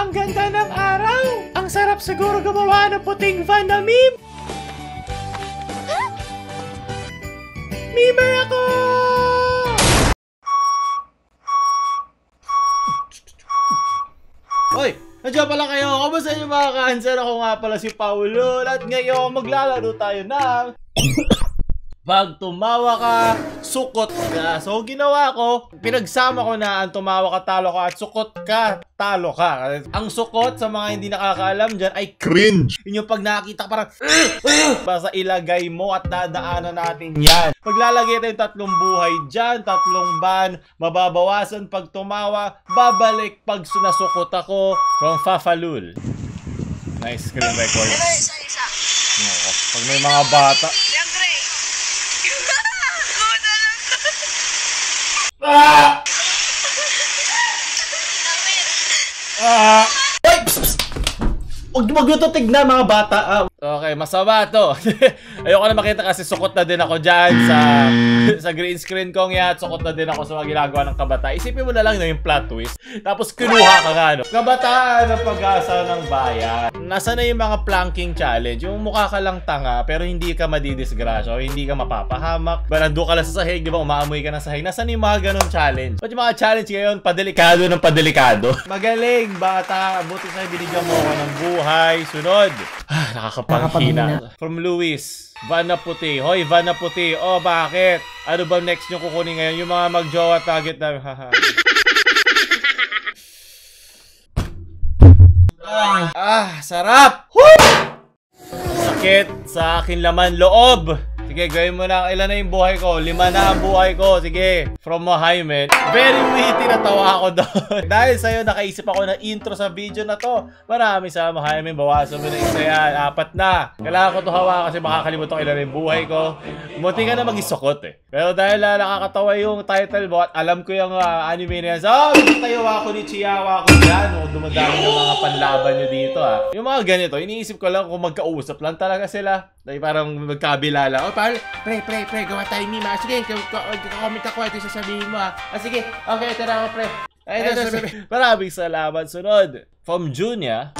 Ang ganda ng araw! Ang sarap siguro gumawa ng puting van na meme! Memer ako! Hoy! Nandiyan pala kayo! Kamusta niyo mga ka-answer? Ako nga pala si Paulo at ngayon maglalaro tayo ng pag tumawa ka, sukot ka. So, ginawa ko, pinagsama ko na ang tumawa ka, talo ka, at sukot ka, talo ka. Ang sukot, sa mga hindi nakakaalam dyan, ay cringe. Yun yung pag nakakita parang, basta ilagay mo at dadaanan natin yan. Paglalagay tayo tatlong buhay dyan, tatlong ban, mababawasan pag tumawa, babalik pag sunasukot ako from Fafalul. Nice screen record. Isa. Pag may mga bata. Ah! Ah! Ay! Huwag nyo to tignan mga bata. Okay, masama to. Ayoko na makita kasi sukot na din ako dyan sa green screen kong yan. Sukot na din ako sa mga ginagawa ng kabataan. Isipin mo na lang na yung plot twist. Tapos kinuha ka nga, no? Kabataan ng pag-asa ng bayan. Nasaan na yung mga planking challenge? Yung mukha ka lang tanga pero hindi ka madidisgrasya o hindi ka mapapahamak. Ba, nandun ka lang sa sahig, di ba? Umaamoy ka ng sahig. Nasaan yung mga ganun challenge? Ba't yung mga challenge ngayon, padelikado ng padelikado? Magaling, bata. Buti sa'yo, binigyan mo ako ng buhay. Sunod. Nakakapanghina. From Luis. Van na puti. Hoy, van na puti. Oh, bakit? Ano ba next nyo kukunin ngayon? Yung mga mag-jowa target na. Sarap! Woo! Sakit sa akin laman loob. Sige, gawin mo na. Ilan na yung buhay ko? 5 na ang buhay ko. Sige. From Mohammed. Very witty, natawa ako doon. Dahil sa'yo, nakaisip ako ng intro sa video na to. Maraming sa Mohammed. Bawasan mo na isa yan. 4 na. Kailangan ko to hawa kasi makakalimutan ko ilan na yung buhay ko. Munti ka na mag-isukot eh. Pero dahil nakakatawa yung title mo at alam ko yung anime na yan. So, tayo ako ni Chiyawa ko dyan. Dumadami ng mga panlaban nyo dito Yung mga ganito, iniisip ko lang kung magkausap lang talaga sila. Dahil parang magkabila lang. Oh, pre, gawa tayo meme. Sige, comment ako. Ito sasabihin mo sige, okay, tara ako, pre. Maraming salamat. Sunod. From Junia.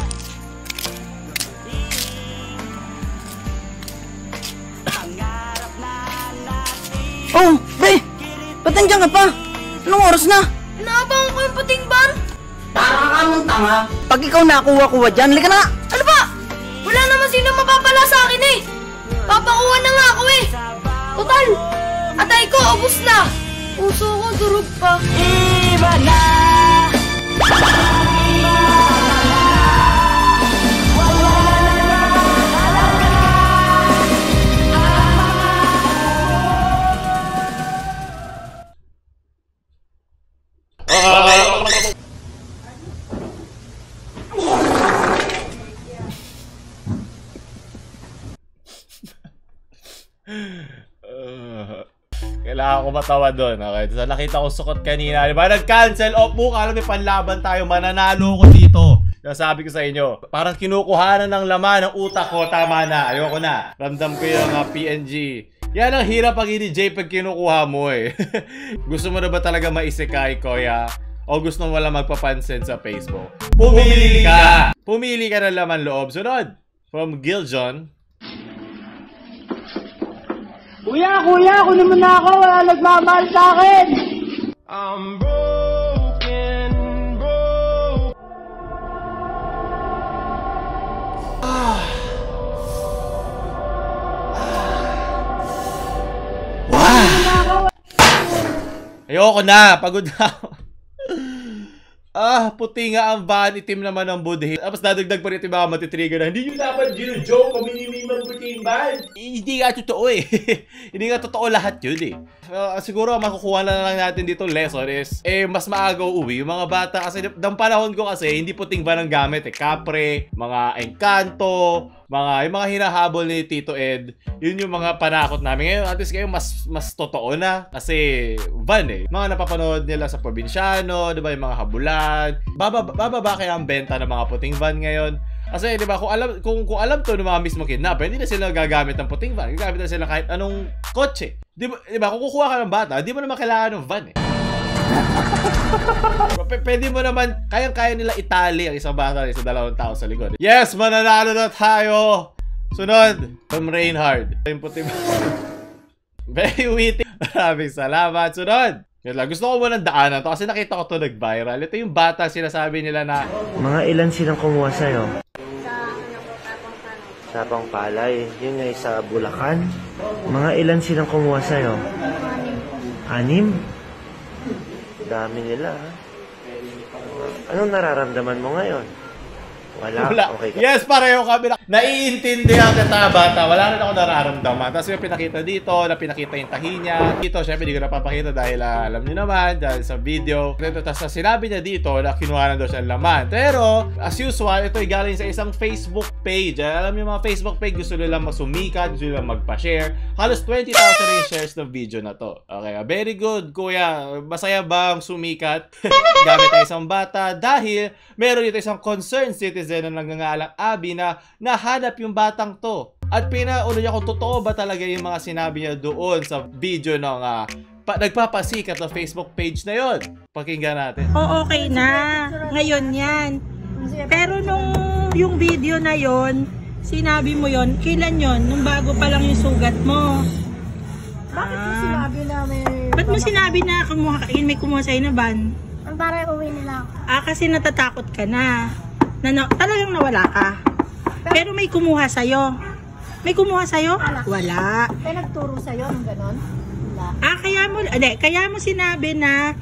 Oh, pre! Ba't nandiyan ka pa? Anong oras na? Inaabangan ko yung puting ban. Para ka mong tanga. Pag ikaw nakuha-kuha dyan, halika na! Ano ba? Wala naman sino mapapala sa akin eh. Papakuha na nga ako eh. Total, atay ko, ubus na. Puso ko, durog pa. Iba na! Kailangan ko matawa doon. Okay, so nakita ko sukot kanina. Diba nag-cancel off mo? Alam may panlaban tayo. Mananalo ko dito. Sabi ko sa inyo, parang kinukuhanan ng laman ng utak ko. Tama na. Ayoko na. Ramdam ko yung PNG. Yan ang hirap pag i-DJ pag kinukuha mo eh. Gusto mo na ba talaga maisikay, Koya? O gusto mo wala magpapansin sa Facebook? Pumili ka! Pumili ka ng laman loob. Sunod. From Giljon. Kuya, ako naman na ako. Wala nagmamahal sa akin. I'm broken, bro. Wow! Ayoko na. Pagod na ako. Puti nga ang van, itim naman ang budhi. Tapos dadagdag pa rin ito yung mga matitrigger na hindi nyo dapat gino-joke kung minimimang puti yung van. Hindi nga totoo eh. Hindi nga totoo lahat yun eh. Siguro makukuha na lang natin dito lesson is mas maaga uuwi yung mga bata kasi ng panahon ko kasi hindi puting van ang gamit eh. Capre, mga Encanto, yung mga hinahabol ni Tito Ed. Yun yung mga panakot namin. Ngayon at least kayo mas totoo na kasi van eh. Mga napapanood nila sa probinsyano, diba yung mga habulan. Bababa kaya ang benta ng mga puting van ngayon. Kasi di ba kung alam to ng mga mismo kidnapper, hindi na sila gagamit ng puting van. Gagamit na sila kahit anong kotse. Di ba kung kukuha ka ng bata, di mo naman kailangan ng van eh. pwede mo naman, kayang-kaya nila itali ang isang bata sa dalawang tao sa likod. Yes, mananalo na tayo! Sunod, from Reinhard. Yung puti ba? Very witty. Maraming salamat. Sunod! Yun lang. Gusto ko munang daanan to kasi nakita ko to nag-viral. Ito yung bata sinasabi nila na Mga ilan silang kumuha sa'yo? Sa Pangpalay. Yun nga sa Bulacan. Mga ilan silang kumuha sa'yo? 6? Dami nila, ha? Anong nararamdaman mo ngayon? Wala. Okay ka. Yes, pareho kami. Naiintindihan kita, bata. Wala rin ako nararamdaman. Tapos yung pinakita dito, na pinakita yung tahi niya. Dito, syempre, hindi ko napapakita dahil alam niyo naman, dahil sa video. Tapos sinabi niya dito na kinuha na daw siya laman. Pero, as usual, ito ay galing sa isang Facebook page. Alam niyo mga Facebook page, gusto nila masumikat, gusto nila magpa-share. Halos 20,000 ring shares ng video na to. Okay, very good, kuya. Masaya bang sumikat gamit ang isang bata? Dahil, meron dito isang concerned citizen na nagngangalang Abby na nahanap yung batang to. At pinaulo niya kung totoo ba talaga yung mga sinabi niya doon sa video ng nagpapasikat na Facebook page na yon. Pakinggan natin. O okay na. Ngayon yan. Pero nung yung video na yon, sinabi mo yon, kailan yon? Nung bago pa lang yung sugat mo. Bakit mo sinabi na may... Ba't mo sinabi na may kumuha sa'yo na ban? Ang para uwi nila ako. Kasi natatakot ka na. Talagang nawala ka. Pero may kumuha sa'yo. May kumuha sa'yo? Wala. May nagturo sa'yo ng ganon? Wala. Kaya mo sinabi na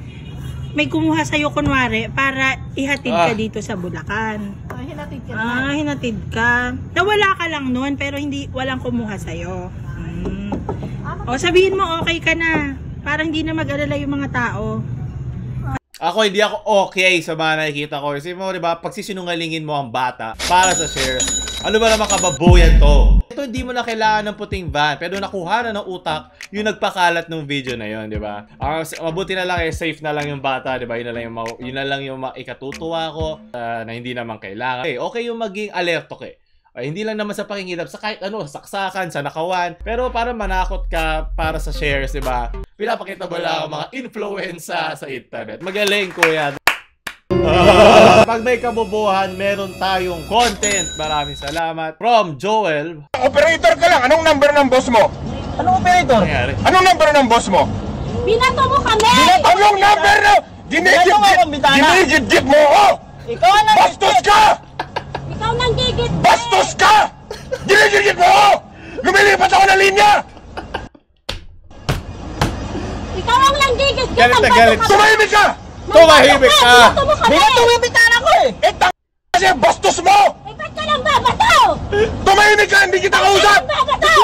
may kumuha sa'yo kunwari para ihatid ka dito sa Bulacan. Hinatid ka na. Hinatid ka. Nawala ka lang noon pero walang kumuha sa'yo. O sabihin mo okay ka na. Para hindi na mag-alala yung mga tao. Ako, hindi ako okay sa mga nakikita ko. Kasi mo, diba, pagsisinungalingin mo ang bata para sa shares, ano ba naman kababuyan to? Ito, hindi mo na kailangan ng puting van, pero nakuha na ng utak yung nagpakalat ng video na yon, diba? Mabuti na lang, safe na lang yung bata, diba? Yun na lang yung ikatutuwa ko na hindi naman kailangan. Okay yung maging alerto ka. Hindi lang naman sa pakingilap, sa kahit ano, saksakan, sa nakawan. Pero para manakot ka para sa shares, diba? Pinapakita mo lang ang mga influencer sa internet. Magaling, kuya. Pag may kabubuhan, meron tayong content. Maraming salamat. From Joel. Operator ka lang. Anong number ng boss mo? Anong operator? Nangyari. Anong number ng boss mo? Binato mo kami! Anong number na? Ginigit-git mo ako! Ikaw ang Bastos ka! Ikaw nang gigit! Bastos ka! Ginigit mo ako! Lumilipat ako ng linya! Ikaw ang nang gigit! Galit na galit. Tumahimik ka! Tumahimik ka! Binato mo kami! Binatumibitahan ako eh! Kasi bastos mo! Eh, ba't ka nang babato? Tumahimik ka! Hindi kita kausap! Ikaw ang babato!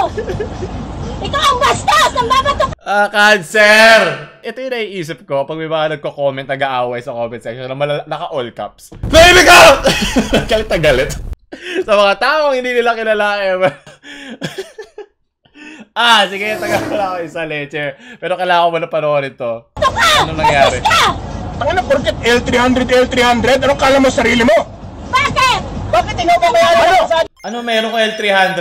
Ikaw ang bastos! Nang babato! Cancer! Ito yung naiisip ko pag may mga nagko-comment, nag-aaway sa comment section na naka-all caps. Tumahimik ka! Galit na galit. Sa mga taong hindi nila kilala sige, tagal pala ako isa leche. Pero kailangan ko mo na panoorin to. Anong nangyari? Tangina, porket L300, anong kala mo sarili mo? Bakit? Bakit ikaw ba may alam sa... Ano meron ko L300?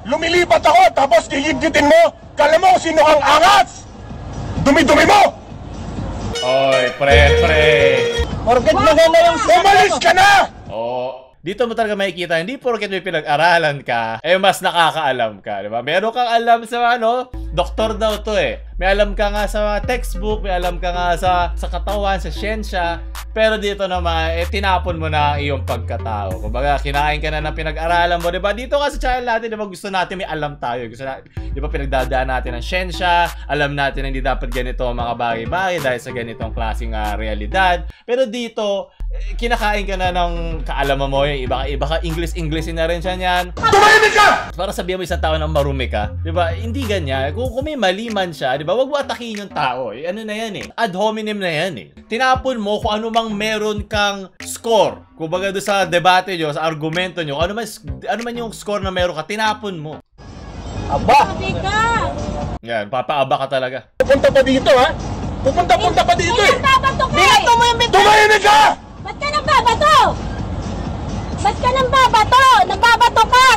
Lumilipat ako, tapos gigigitin mo. Kala mo sino ang angas? Dumi-dumi mo! Oy, pre. Porket maganda yung... Umalis ka na! Dito mo talaga makikita, hindi porket may pinag-aralan ka, mas nakakaalam ka, di ba? Meron kang alam sa doktor daw to eh. May alam ka nga sa textbook, may alam ka nga sa katawan, sa siyensya. Pero dito naman, tinapon mo na ang iyong pagkatao. Kumbaga, kinain ka na ng pinag-aralan mo, di ba? Dito nga sa channel natin, di ba, gusto natin may alam tayo. Gusto natin, di ba, pinagdadaan natin ng siyensya, alam natin na hindi dapat ganito ang mga bagay-bagay dahil sa ganitong klaseng realidad. Pero dito, kinakain ka na ng kaalaman mo, yung iba ka English na rin siya niyan. Tumahimik ka! Para sabihin mo isang tao na marumi ka, di ba? Hindi ganyan. Kung may mali man siya, di ba? Wag mo atakin yung tao. Ano na yan eh? Ad hominem na yan eh. Tinapon mo kung ano mang meron kang score. Kumbaga doon sa debate nyo, sa argumento nyo, ano man yung score na meron ka, tinapon mo. Aba! Sabi ka! Yan, papaaba ka talaga. Pupunta pa dito, ha? Pupunta pa dito eh! Babato ka! Binato mo yung bitahan! Tumahimik ka! Ba't ka nang babato? Ba't ka nang babato? Nagbabato ka!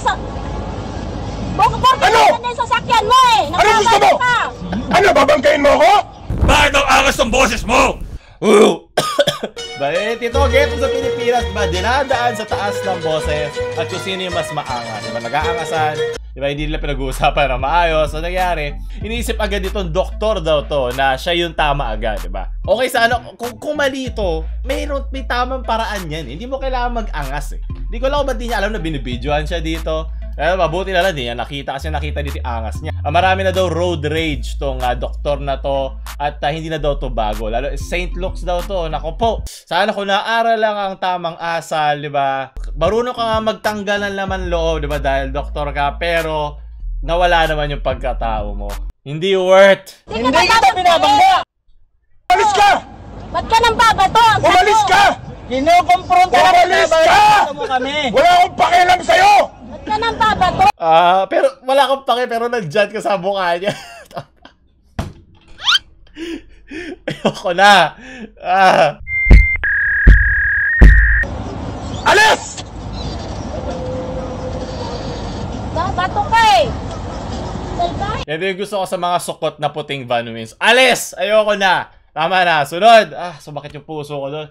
Bakit Ano? ka na sa sakyan mo eh? Ano gusto mo? Ka. Ano, babangkain mo ako? Bakit ang angas ng boses mo? Diba? Tito Geto sa Pilipinas, diba? Dinadaan sa taas ng boses at kung sino yung mas maangas. Diba? Nag-aangasan. Diba? Hindi nila pinag-uusapan na maayos. So, nangyari, iniisip agad itong doktor daw to na siya yung tama agad. Diba? Okay, sa ano, kung mali ito, may tamang paraan yan. Hindi mo kailangan mag-angas eh. Hindi ko lang kung ba't di niya alam na binibidyoan siya dito. Mabuti na lang din yan, nakita kasi nakita dito yung angas niya. Marami na daw road rage tong doktor na to at hindi na daw to bago. Lalo St. Luke's daw to. Nako po, sana kung naaral lang ang tamang asal, di ba? Marunong ka nga magtanggal ng laman loob, di ba? Dahil doktor ka, pero nawala naman yung pagkatao mo. Hindi worth. Hindi kita binabangga! Umalis ka! Ba't ka nang babato? Umalis ka! Kinukompronta ka! Umalis ka! Wala akong pakialam sa'yo! Ba't ka nang babato? Pero wala kang pake, pero nag-judge ka sa mukha niya. Ayoko na. Alis! Babato ka eh. Yan yung gusto ko sa mga sukot na puting Van Wings. Alis! Ayoko na. Tama na. Sunod. Sumakit yung puso ko doon.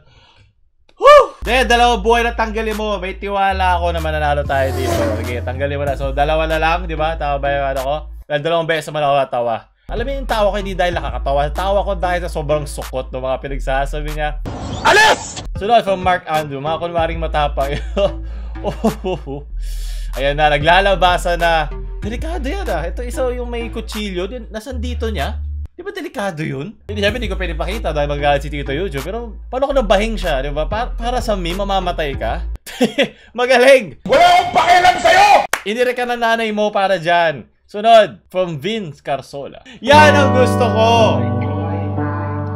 Woo! Dalawang buhay na tanggalin mo. May tiwala ako na mananalo tayo dito. Sige, tanggalin mo na. So, dalawa na lang, di ba? Tawa ba yung ano ko? Dahil dalawang beses naman ako natawa. Alam mo yung tawa ko hindi dahil nakakatawa. Tawa ko dahil sa sobrang sukot ng mga pinagsasabi niya. Alis! Sunod from Mark Andrew. Mga kunwaring matapang. Ayan na, naglalabasa na. Delikado yan Ito isa yung may kutsilyo. Nasaan dito niya? Di ba delikado yun? Hindi ko pwede pakita dahil magalit si Tito YouTube. Pero paano ko nabahing siya? Di ba? Para sa meme, mamamatay ka? Magaling! Wala akong pakialam sa'yo! Inire ka na nanay mo para dyan. Sunod, from Vince Carsola. Yan ang gusto ko!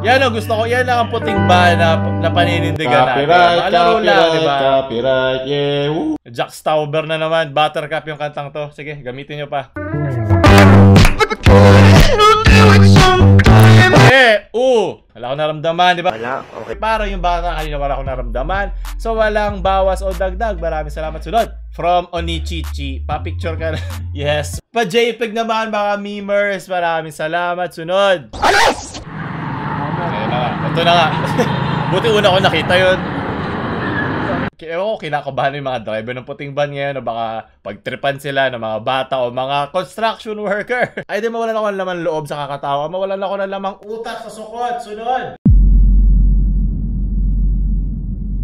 Yan ang gusto ko. Yan lang ang puting ba na paninindigan natin. Malaro lang, di ba? Copyright, yeah. Jack Stauber na naman. Buttercup yung kantang to. Sige, gamitin nyo pa. Wala akong naramdaman, di ba? Wala, okay. Para yung bata, kanina wala akong naramdaman. So, walang bawas o dagdag. Maraming salamat. Sunod, from Onichichi. Pa-picture ka na. Yes. Pa-JPEG naman, mga memers. Maraming salamat. Sunod. Alis! Ayun na nga. Ito na nga. Buti una ko nakita yun. Kinakabahan yung mga driver ng puting van ngayon na baka pagtripan sila ng mga bata o mga construction worker. Ay, di mawalan ako ng laman loob sa kakatawa. Mawalan ako ng lamang utak sa sukot. Sunod!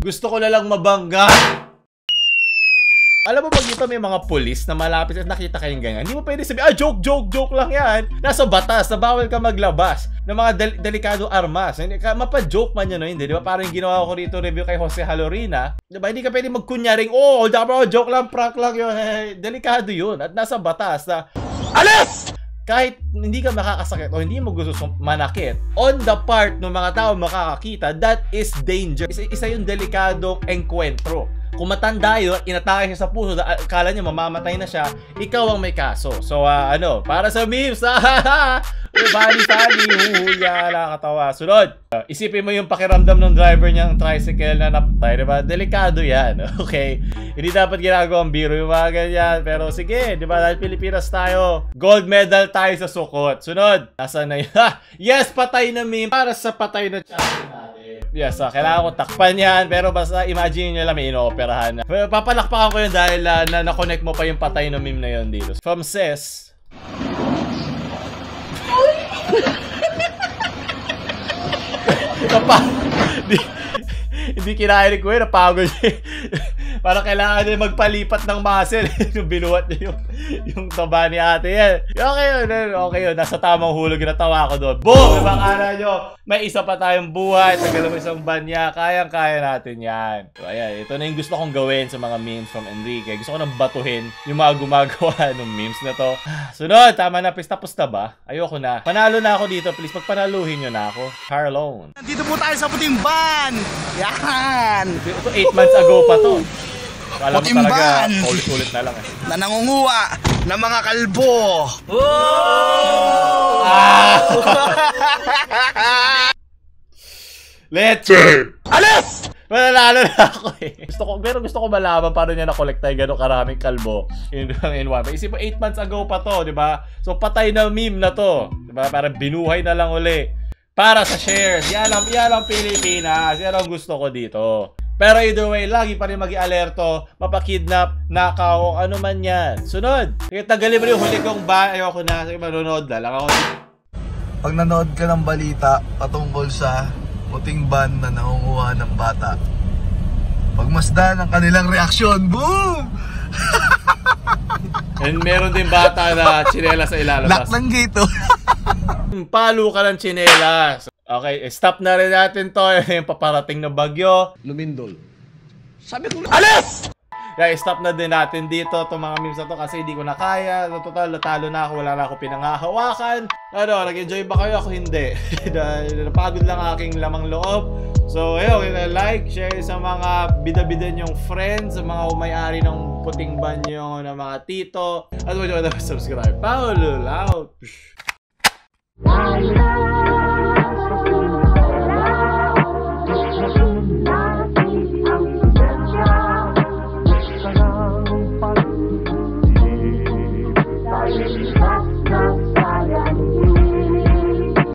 Gusto ko na lang mabangga. Alam mo pag dito may mga pulis na malapit at nakita kayong ganyan, hindi mo pwede sabihin, joke lang yan. Nasa batas na bawal ka maglabas ng mga delikado armas. Mapa-joke man yun, hindi? Di ba? Parang yung ginawa ko rito review kay Jose Halorina. Di ba? Hindi ka pwede magkunyaring, joke lang, prank lang yun. Delikado yun. At nasa batas na, alis! Kahit hindi ka makakasakit o hindi mo gusto manakit, on the part ng mga tao makakakita, that is danger. Isa yung delikadong enkwentro. Kung matanda yun, inatake siya sa puso, akala niya mamamatay na siya, ikaw ang may kaso. So, para sa memes, funny, nakakatawa. Sunod, isipin mo yung pakiramdam ng driver niyang tricycle na napatay, diba? Delikado yan, okay? Hindi dapat ginagawang biro yung mga ganyan, pero sige, diba? Dahil Pilipinas tayo, gold medal tayo sa sukot. Sunod, nasaan na yun? Yes, patay na meme para sa patay na champion natin. Yes, kailangan ko takpan yan, pero basta imagine nyo lang may inooperahan. Papalakpakan ko yun dahil na-connect mo pa yung patay na meme na yun dito. From Ses. Hindi kinakinig ko yun, napagod niya. Parang kailangan niya magpalipat ng muscle. Yung binuhat niya yung taba ni ate yan. Okay yun. Nasa tamang hulog yung natawa ko doon. Boom! Makala nyo, may isa pa tayong buhay. Tagal mo isang banya. Kayang-kaya natin yan. So, ayan. Ito na yung gusto kong gawin sa mga memes from Enrique. Gusto ko nang batuhin yung mga gumagawa ng memes na to. Sunod, tama na. Tapos na ba? Ayoko na. Panalo na ako dito. Please, pagpanaluhin nyo na ako. Carlone. Nandito po tayo sa puting van! Yan! Ito 8 months ago pa to. Alam mo talaga, ulit-ulit na lang Na nangunguha ng mga kalbo! Let's alis! Mananalo na ako Gusto ko malaman paano niya na-collect tayo gano'ng karaming kalbo in one. Isip mo 8 months ago pa to, di ba? So patay na meme na to, di ba? Parang binuhay na lang uli. para sa shares. Yan ang Pilipinas. Yan ang gusto ko dito. Pero either way, lagi pa rin mag-i-alerto, mapakidnap, nakaw, ano man yan. Sunod. Kaya tagalin mo yung huli kong ban. Ayoko na. Sige, manonood na lang ako. Pag nanood ka ng balita patungkol sa puting ban na nangunguha ng bata, pagmasdan ang kanilang reaksyon. Boom! And meron din bata na tsinelas sa ilalabas. Lock ng gate. Palo ka ng tsinelas. Okay, stop na rin natin to. Yung paparating na bagyo. Lumindol. Sabi ko, Alis! Kaya stop na din natin dito itong mga memes na to kasi hindi ko na kaya. Total, natalo na ako. Wala na ako pinangahawakan. Ano, nag-enjoy ba kayo? Ako hindi. Dahil napagod lang aking lamang loob. So, ayun, like, share sa mga bida-bida nyong friends, sa mga umay-ari ng puting banyo ng mga tito. At huwag nyo na subscribe. Paolo, out!